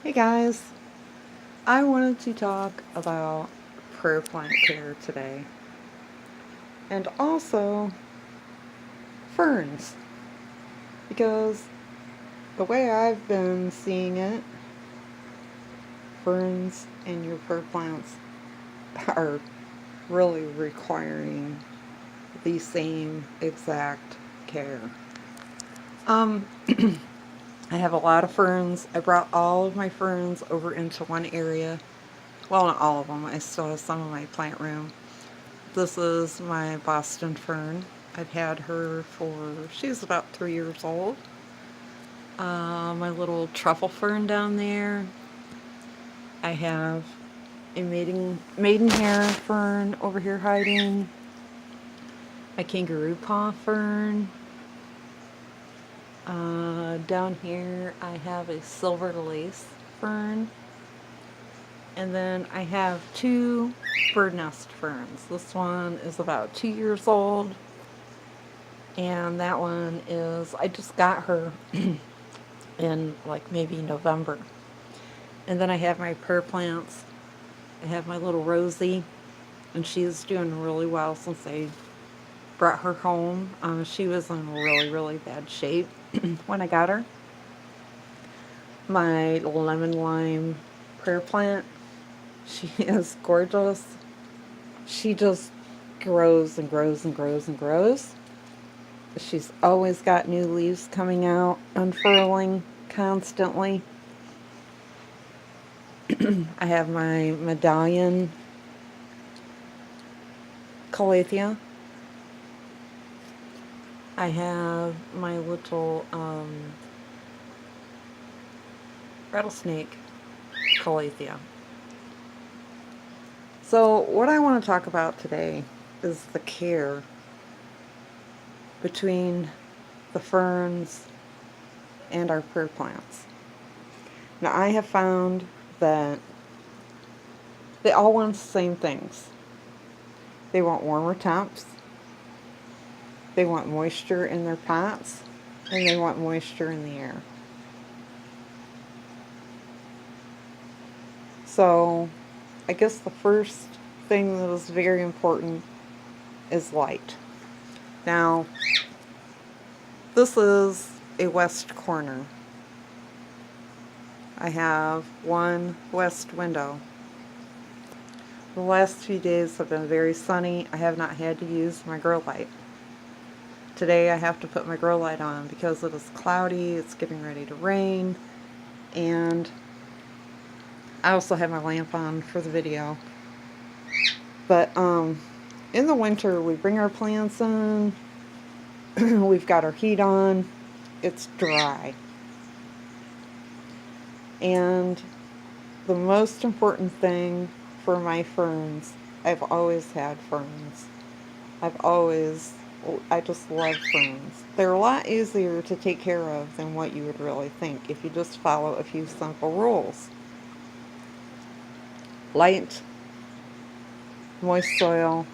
Hey guys, I wanted to talk about prayer plant care today and also ferns because the way I've been seeing it, ferns and your prayer plants are really requiring the same exact care. Um, I have a lot of ferns. I brought all of my ferns over into one area. Well, not all of them. I still have some in my plant room. This is my Boston fern. I've had her she's about 3 years old. My little truffle fern down there. I have a maidenhair fern over here hiding. A kangaroo paw fern. Down here I have a silver lace fern. And then I have two bird nest ferns. This one is about 2 years old. And that one is, I just got her in like maybe November. And then I have my prayer plants. I have my little Rosie, and she's doing really well since I brought her home. She was in really, really bad shape when I got her. My lemon lime prayer plant, she is gorgeous. She just grows and grows and grows and grows. She's always got new leaves coming out, unfurling constantly. I have my medallion calathea. I have my little rattlesnake calathea. So what I want to talk about today is the care between the ferns and our prayer plants. Now I have found that they all want the same things. They want warmer temps, they want moisture in their pots, and they want moisture in the air. So I guess the first thing that is very important is light. Now, this is a west corner. I have one west window. The last few days have been very sunny. I have not had to use my grow light. Today I have to put my grow light on because it is cloudy, it's getting ready to rain, and I also have my lamp on for the video. But in the winter we bring our plants in, we've got our heat on, it's dry. And the most important thing for my ferns, I've always had ferns. I just love ferns. They're a lot easier to take care of than what you would really think if you just follow a few simple rules. Light, moist soil,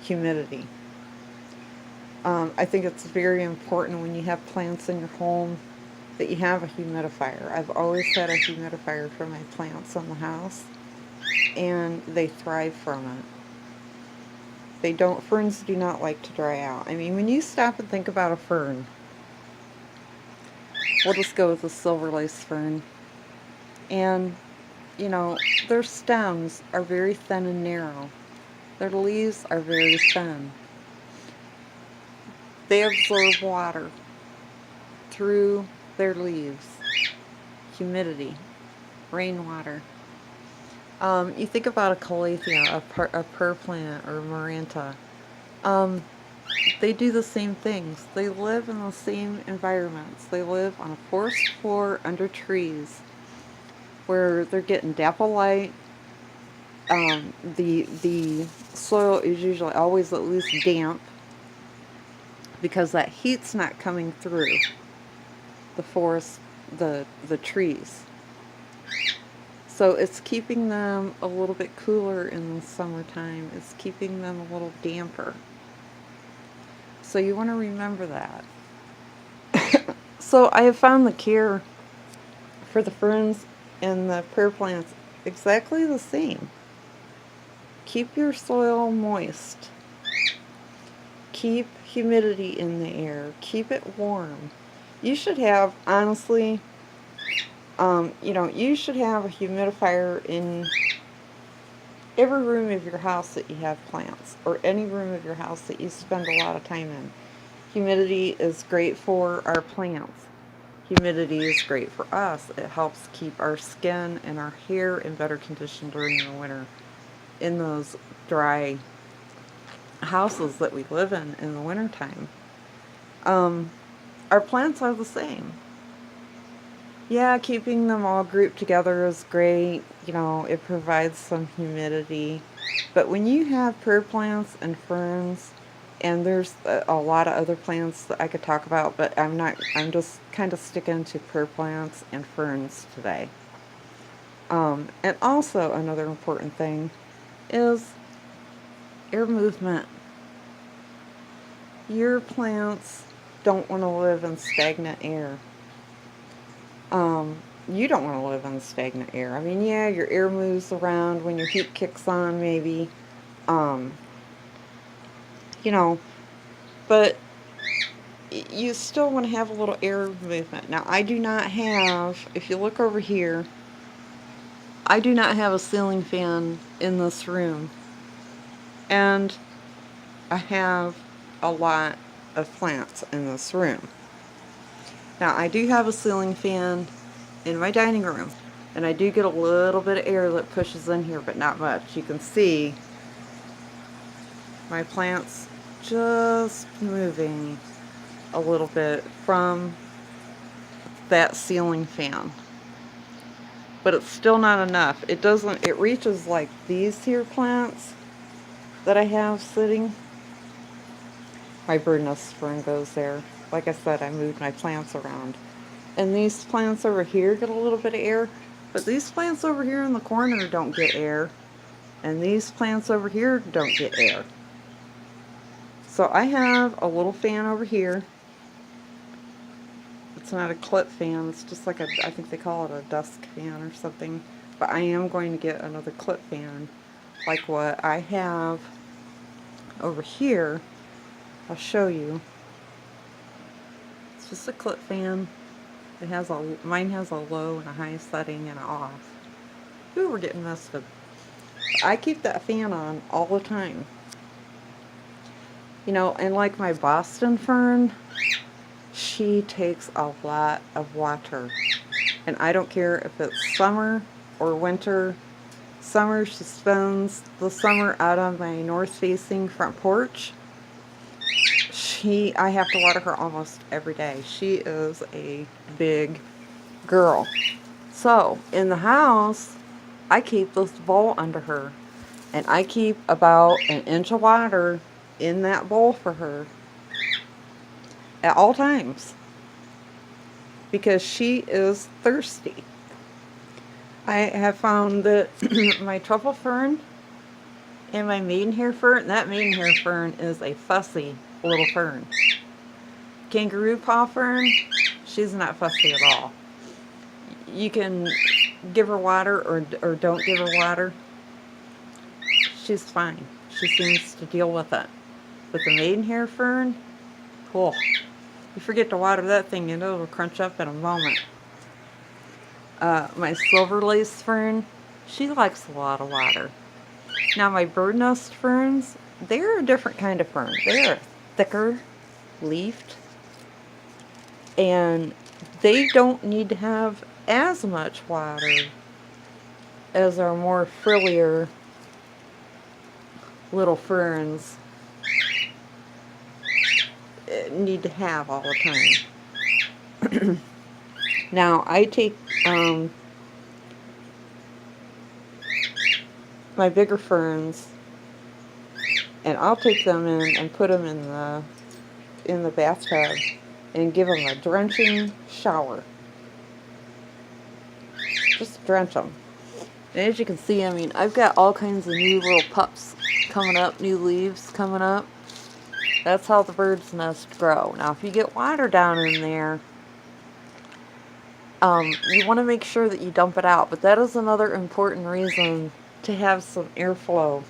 humidity. I think it's very important when you have plants in your home that you have a humidifier. I've always had a humidifier for my plants in the house, and they thrive from it. Ferns do not like to dry out. I mean, when you stop and think about a fern, we'll just go with the silver lace fern. And, their stems are very thin and narrow. Their leaves are very thin. They absorb water through their leaves, humidity, rainwater. You think about a calathea, a prayer plant, or a maranta. They do the same things. They live in the same environments. They live on a forest floor under trees where they're getting dapple light. The soil is usually always at least damp because that heat's not coming through the forest, the trees. So it's keeping them a little bit cooler in the summertime. It's keeping them a little damper. So you want to remember that. So I have found the care for the ferns and the prayer plants exactly the same. Keep your soil moist. Keep humidity in the air. Keep it warm. You should have, honestly, you should have a humidifier in every room of your house that you have plants, or any room of your house that you spend a lot of time in. Humidity is great for our plants. Humidity is great for us. It helps keep our skin and our hair in better condition during the winter in those dry houses that we live in the wintertime. Our plants are the same. Yeah, keeping them all grouped together is great. It provides some humidity. But when you have prayer plants and ferns, and there's a lot of other plants that I could talk about, but I'm just kind of sticking to prayer plants and ferns today. And also another important thing is air movement. Your plants don't want to live in stagnant air. You don't want to live in stagnant air. I mean, yeah, your air moves around when your heat kicks on, maybe. But you still want to have a little air movement. Now, I do not have, if you look over here, I do not have a ceiling fan in this room. And I have a lot of plants in this room. Now, I do have a ceiling fan in my dining room, and I do get a little bit of air that pushes in here, but not much. You can see my plants just moving a little bit from that ceiling fan. But it's still not enough. It reaches like these here plants that I have sitting. My birdnest fern goes there. Like I said, I moved my plants around. And these plants over here get a little bit of air, but these plants over here in the corner don't get air. And these plants over here don't get air. So I have a little fan over here. It's not a clip fan, it's just like I think they call it a dusk fan or something. But I am going to get another clip fan, like what I have over here. I'll show you. It's just a clip fan. Mine has a low and a high setting and an off. Ooh, we're getting messed up. I keep that fan on all the time. And like my Boston fern, she takes a lot of water. And I don't care if it's summer or winter. Summer, she spends the summer out on my north-facing front porch. I have to water her almost every day. She is a big girl. So, in the house, I keep this bowl under her. And I keep about an inch of water in that bowl for her at all times. Because she is thirsty. I have found that my truffle fern and my maidenhair fern, that maidenhair fern is a fussy little fern. Kangaroo paw fern, she's not fussy at all. You can give her water or don't give her water. She's fine. She seems to deal with it. But the maidenhair fern, cool. You forget to water that thing and it'll crunch up in a moment. My silver lace fern, she likes a lot of water. Now my birdnest ferns, they're a different kind of fern. They're thicker leafed, and they don't need to have as much water as our more frillier little ferns need to have all the time. Now I take my bigger ferns, and I'll take them in and put them in the bathtub and give them a drenching shower. Just drench them. And as you can see, I've got all kinds of new little pups coming up, new leaves coming up. That's how the bird's nest grow. Now, if you get water down in there, you want to make sure that you dump it out. But that is another important reason to have some airflow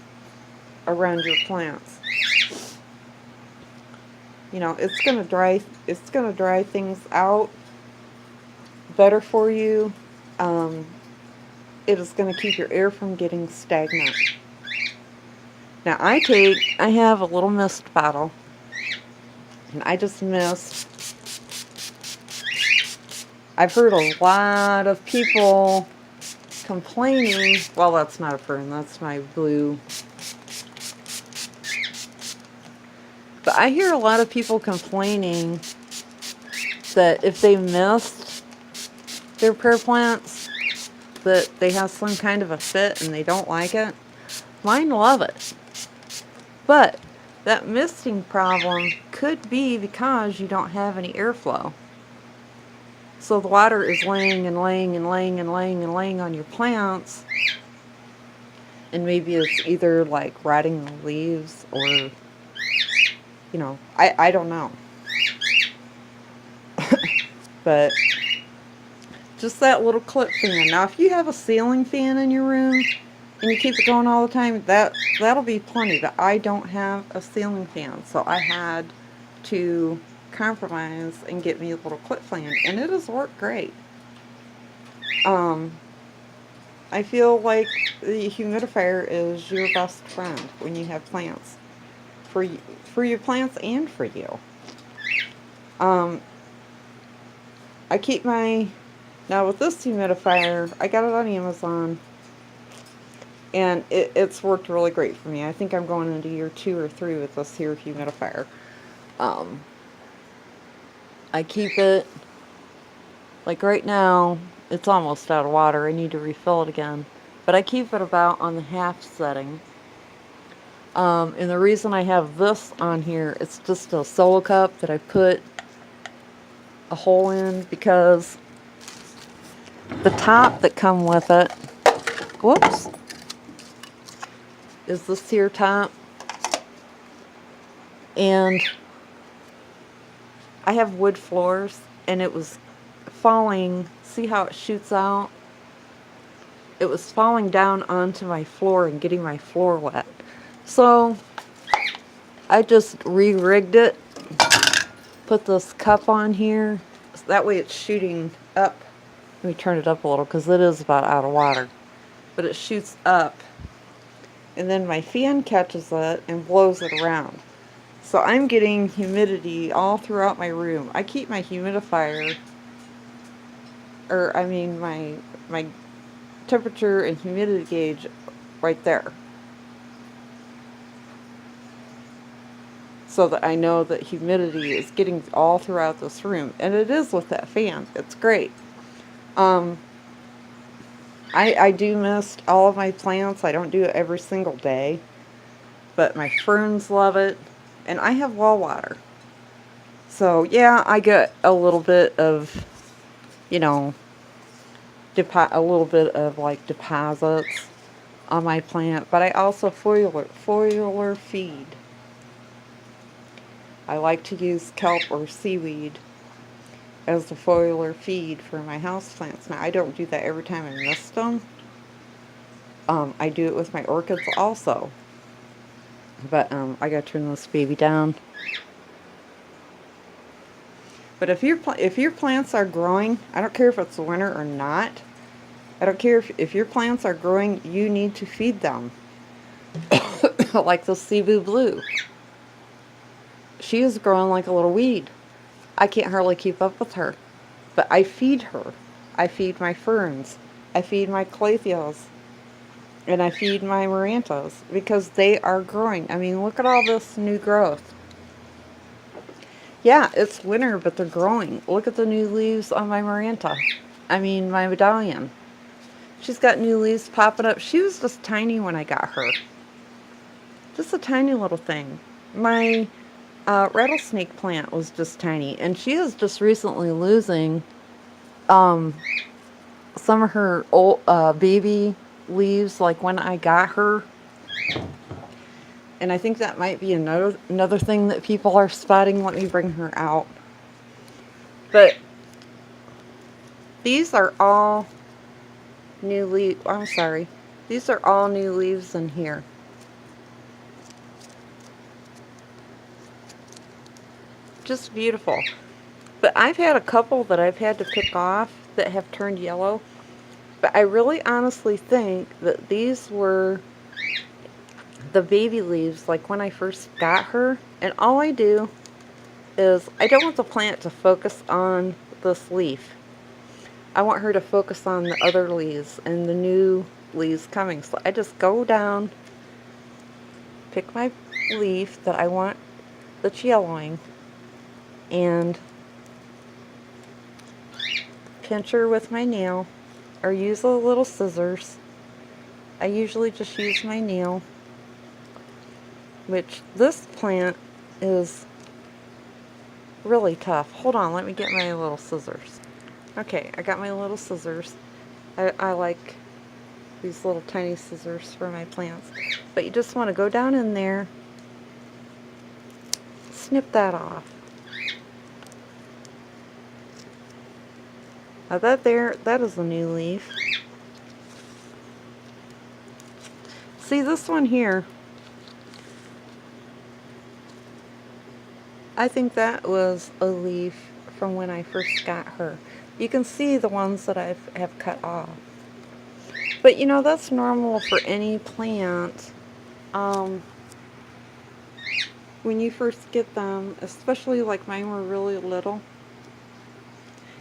around your plants. You know, it's gonna dry things out better for you. It is gonna keep your air from getting stagnant. Now I have a little mist bottle, and I just mist. I've heard a lot of people complaining. Well, that's not a fern, that's my blue. But I hear a lot of people complaining that if they mist their prayer plants, that they have some kind of a fit and they don't like it. Mine love it. But that misting problem could be because you don't have any airflow. So the water is laying and laying and laying and laying and laying on your plants. And maybe it's either like rotting the leaves or, you know, I don't know. But just that little clip fan. Now if you have a ceiling fan in your room and you keep it going all the time, that'll be plenty. But I don't have a ceiling fan, so I had to compromise and get me a little clip fan, and it has worked great. I feel like the humidifier is your best friend when you have plants, for your plants and for you. I keep now with this humidifier, I got it on Amazon, and it's worked really great for me. I think I'm going into year 2 or 3 with this here humidifier. I keep it, like right now, it's almost out of water. I need to refill it again. But I keep it about on the half setting. And the reason I have this on here, it's just a solo cup that I put a hole in because the top that come with it, whoops, is this here top. And I have wood floors, and it was falling. See how it shoots out? It was falling down onto my floor and getting my floor wet. So I just re-rigged it, put this cup on here, so that way it's shooting up. Let me turn it up a little because it is about out of water. But it shoots up, and then my fan catches it and blows it around. So I'm getting humidity all throughout my room. I keep my humidifier, my temperature and humidity gauge right there, so that I know that humidity is getting all throughout this room. And it is with that fan. It's great. I do mist all of my plants. I don't do it every single day, but my ferns love it. And I have well water. So yeah, I get a little bit of, you know, a little bit of like deposits on my plant, but I also foliar feed. I like to use kelp or seaweed as the foliar feed for my houseplants. Now I don't do that every time I mist them. I do it with my orchids also. But I gotta turn this baby down. But if your plants are growing, I don't care if it's winter or not. I don't care if your plants are growing, you need to feed them. Like the Cebu Blue. She is growing like a little weed. I can't hardly keep up with her. But I feed her. I feed my ferns. I feed my calatheas. And I feed my marantas because they are growing. I mean, look at all this new growth. Yeah, it's winter, but they're growing. Look at the new leaves on my maranta. My medallion. She's got new leaves popping up. She was just tiny when I got her. Just a tiny little thing. My rattlesnake plant was just tiny. And she is just recently losing some of her old baby leaves, like when I got her. And I think that might be another thing that people are spotting. Let me bring her out. But these are all new leaves. I'm sorry. These are all new leaves in here. Just beautiful. But I've had a couple that I've had to pick off that have turned yellow. But I really honestly think that these were the baby leaves, like when I first got her. And all I do is, I don't want the plant to focus on this leaf. I want her to focus on the other leaves and the new leaves coming. So I just go down, pick my leaf that I want that's yellowing, and pinch her with my nail, or use a little scissors. I usually just use my nail, which this plant is really tough. Hold on, let me get my little scissors. Okay, I got my little scissors. I like these little tiny scissors for my plants. But you just want to go down in there, snip that off. Now that is a new leaf. See, this one here, I think that was a leaf from when I first got her. You can see the ones that I have cut off. But you know, that's normal for any plant. When you first get them, especially like mine were really little,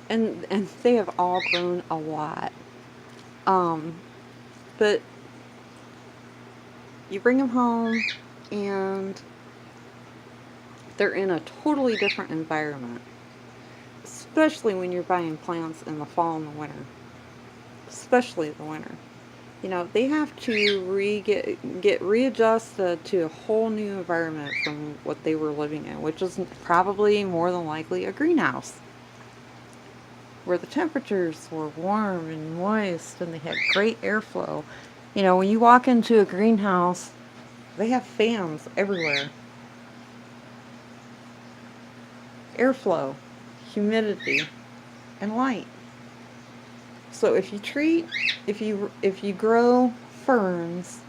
and they have all grown a lot. But you bring them home and they're in a totally different environment. Especially when you're buying plants in the fall and the winter. Especially the winter. You know, they have to get readjusted to a whole new environment from what they were living in, which is probably more than likely a greenhouse, where the temperatures were warm and moist and they had great airflow. You know, when you walk into a greenhouse, they have fans everywhere. Airflow, humidity, and light. So if you grow ferns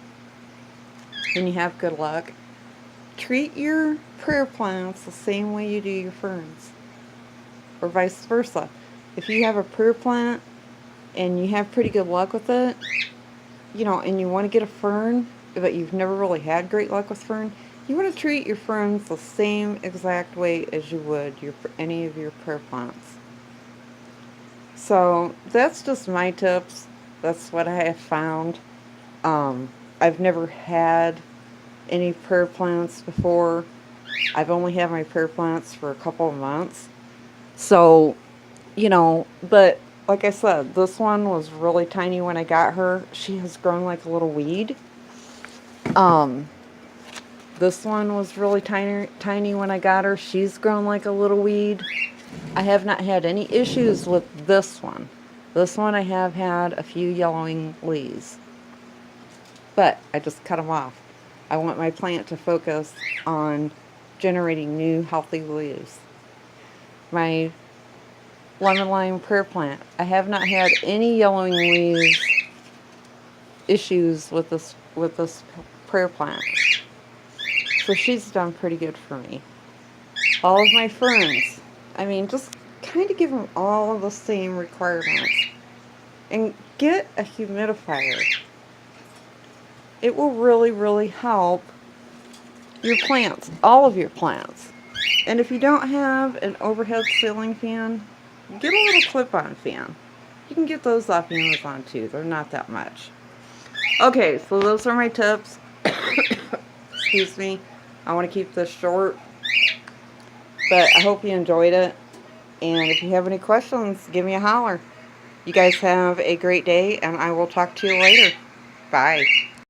and you have good luck, treat your prayer plants the same way you do your ferns, or vice versa. If you have a prayer plant and you have pretty good luck with it, you know, and you want to get a fern, but you've never really had great luck with fern, you want to treat your ferns the same exact way as you would any of your prayer plants. So that's just my tips. That's what I have found. I've never had any prayer plants before. I've only had my prayer plants for a couple of months. So, you know, but like I said, this one was really tiny when I got her. She has grown like a little weed. This one was really tiny when I got her. She's grown like a little weed. I have not had any issues with this one. This one I have had a few yellowing leaves. But I just cut them off. I want my plant to focus on generating new healthy leaves. My lemon lime prayer plant, I have not had any yellowing leaves issues with this prayer plant. So she's done pretty good for me. All of my ferns, I mean, just kind of give them all the same requirements. And get a humidifier. It will really, really help your plants, all of your plants. And if you don't have an overhead ceiling fan, get a little clip-on fan. You can get those off Amazon too. They're not that much. Okay, so those are my tips. Excuse me. I want to keep this short. But I hope you enjoyed it. And if you have any questions, give me a holler. You guys have a great day, and I will talk to you later. Bye.